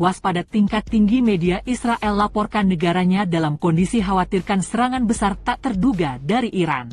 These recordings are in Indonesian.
waspada tingkat tinggi media Israel laporkan negaranya dalam kondisi khawatirkan serangan besar tak terduga dari Iran.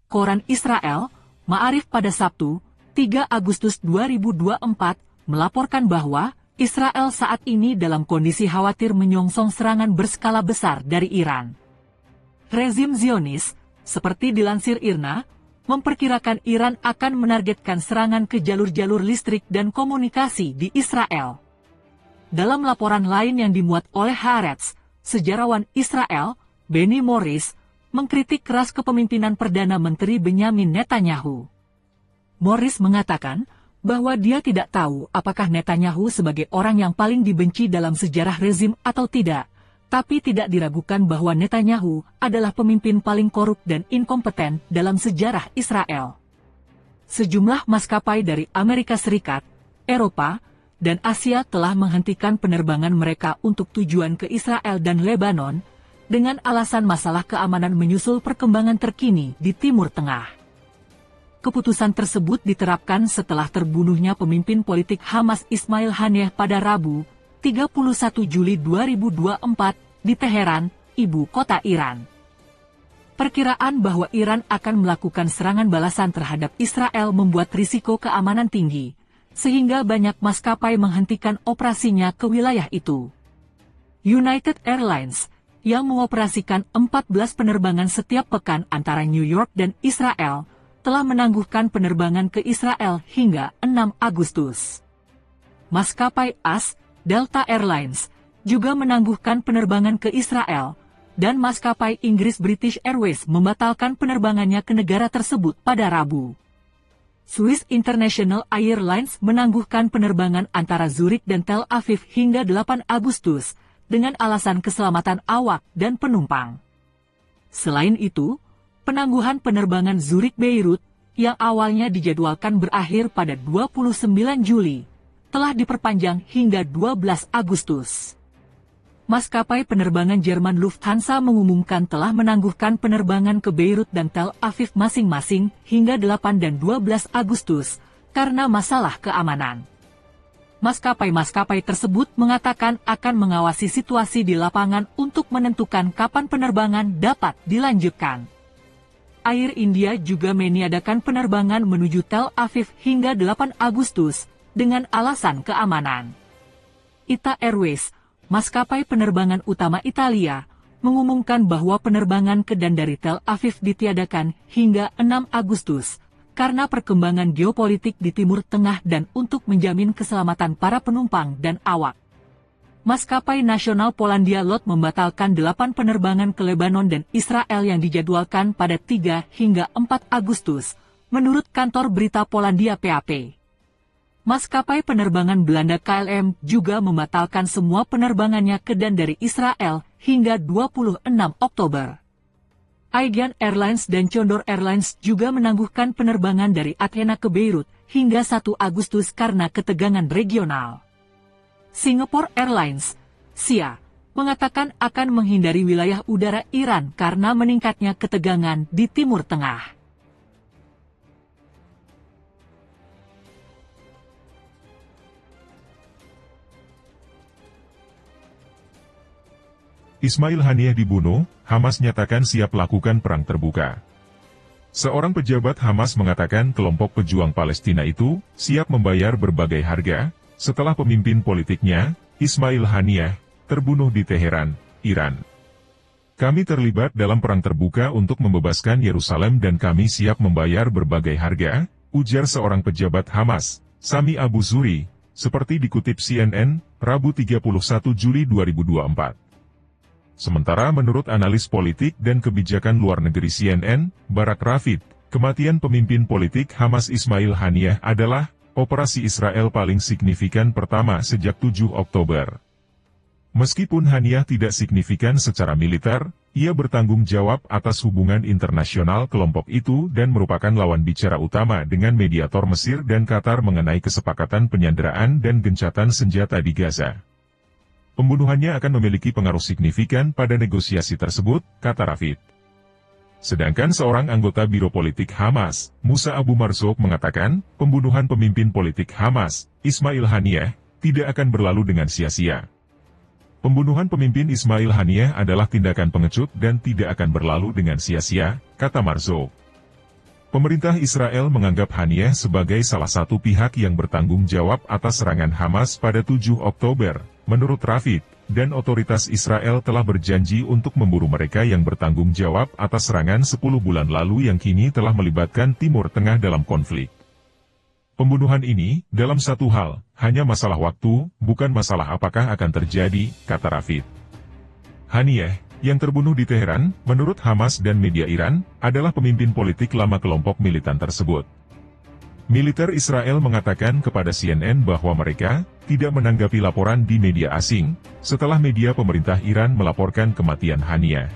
Koran Israel, Ma'arif pada Sabtu, 3 Agustus 2024, melaporkan bahwa Israel saat ini dalam kondisi khawatir menyongsong serangan berskala besar dari Iran. Rezim Zionis, seperti dilansir IRNA, memperkirakan Iran akan menargetkan serangan ke jalur-jalur listrik dan komunikasi di Israel. Dalam laporan lain yang dimuat oleh Haaretz, sejarawan Israel, Benny Morris, mengkritik keras kepemimpinan Perdana Menteri Benyamin Netanyahu. Morris mengatakan bahwa dia tidak tahu apakah Netanyahu sebagai orang yang paling dibenci dalam sejarah rezim atau tidak, tapi tidak diragukan bahwa Netanyahu adalah pemimpin paling korup dan inkompeten dalam sejarah Israel. Sejumlah maskapai dari Amerika Serikat, Eropa, dan Asia telah menghentikan penerbangan mereka untuk tujuan ke Israel dan Lebanon, dengan alasan masalah keamanan menyusul perkembangan terkini di Timur Tengah. Keputusan tersebut diterapkan setelah terbunuhnya pemimpin politik Hamas Ismail Haniyeh pada Rabu, 31 Juli 2024, di Teheran, ibu kota Iran. Perkiraan bahwa Iran akan melakukan serangan balasan terhadap Israel membuat risiko keamanan tinggi, sehingga banyak maskapai menghentikan operasinya ke wilayah itu. United Airlines, yang mengoperasikan 14 penerbangan setiap pekan antara New York dan Israel, telah menangguhkan penerbangan ke Israel hingga 6 Agustus. Maskapai AS, Delta Airlines, juga menangguhkan penerbangan ke Israel, dan maskapai Inggris British Airways membatalkan penerbangannya ke negara tersebut pada Rabu. Swiss International Airlines menangguhkan penerbangan antara Zurich dan Tel Aviv hingga 8 Agustus, dengan alasan keselamatan awak dan penumpang. Selain itu, penangguhan penerbangan Zurich-Beirut, yang awalnya dijadwalkan berakhir pada 29 Juli, telah diperpanjang hingga 12 Agustus. Maskapai penerbangan Jerman Lufthansa mengumumkan telah menangguhkan penerbangan ke Beirut dan Tel Aviv masing-masing hingga 8 dan 12 Agustus, karena masalah keamanan. Maskapai-maskapai tersebut mengatakan akan mengawasi situasi di lapangan untuk menentukan kapan penerbangan dapat dilanjutkan. Air India juga meniadakan penerbangan menuju Tel Aviv hingga 8 Agustus dengan alasan keamanan. ITA Airways, maskapai penerbangan utama Italia, mengumumkan bahwa penerbangan ke dan dari Tel Aviv ditiadakan hingga 6 Agustus, karena perkembangan geopolitik di Timur Tengah dan untuk menjamin keselamatan para penumpang dan awak. Maskapai nasional Polandia LOT membatalkan 8 penerbangan ke Lebanon dan Israel yang dijadwalkan pada 3 hingga 4 Agustus, menurut kantor berita Polandia PAP. Maskapai penerbangan Belanda KLM juga membatalkan semua penerbangannya ke dan dari Israel hingga 26 Oktober. Aegean Airlines dan Condor Airlines juga menangguhkan penerbangan dari Athena ke Beirut hingga 1 Agustus karena ketegangan regional. Singapore Airlines, SIA, mengatakan akan menghindari wilayah udara Iran karena meningkatnya ketegangan di Timur Tengah. Ismail Haniyeh dibunuh, Hamas nyatakan siap lakukan perang terbuka. Seorang pejabat Hamas mengatakan kelompok pejuang Palestina itu siap membayar berbagai harga setelah pemimpin politiknya, Ismail Haniyeh, terbunuh di Teheran, Iran. Kami terlibat dalam perang terbuka untuk membebaskan Yerusalem dan kami siap membayar berbagai harga, ujar seorang pejabat Hamas, Sami Abu Zuri, seperti dikutip CNN, Rabu 31 Juli 2024. Sementara menurut analis politik dan kebijakan luar negeri CNN, Barak Ravid, kematian pemimpin politik Hamas Ismail Haniyeh adalah operasi Israel paling signifikan pertama sejak 7 Oktober. Meskipun Haniyeh tidak signifikan secara militer, ia bertanggung jawab atas hubungan internasional kelompok itu dan merupakan lawan bicara utama dengan mediator Mesir dan Qatar mengenai kesepakatan penyanderaan dan gencatan senjata di Gaza. Pembunuhannya akan memiliki pengaruh signifikan pada negosiasi tersebut, kata Ravid. Sedangkan seorang anggota Biro Politik Hamas, Musa Abu Marzouk mengatakan, pembunuhan pemimpin politik Hamas, Ismail Haniyeh, tidak akan berlalu dengan sia-sia. Pembunuhan pemimpin Ismail Haniyeh adalah tindakan pengecut dan tidak akan berlalu dengan sia-sia, kata Marzouk. Pemerintah Israel menganggap Haniyeh sebagai salah satu pihak yang bertanggung jawab atas serangan Hamas pada 7 Oktober, menurut Ravid, dan otoritas Israel telah berjanji untuk memburu mereka yang bertanggung jawab atas serangan 10 bulan lalu yang kini telah melibatkan Timur Tengah dalam konflik. Pembunuhan ini, dalam satu hal, hanya masalah waktu, bukan masalah apakah akan terjadi, kata Ravid. Haniyeh, yang terbunuh di Teheran, menurut Hamas dan media Iran, adalah pemimpin politik lama kelompok militan tersebut. Militer Israel mengatakan kepada CNN bahwa mereka tidak menanggapi laporan di media asing, setelah media pemerintah Iran melaporkan kematian Haniyeh.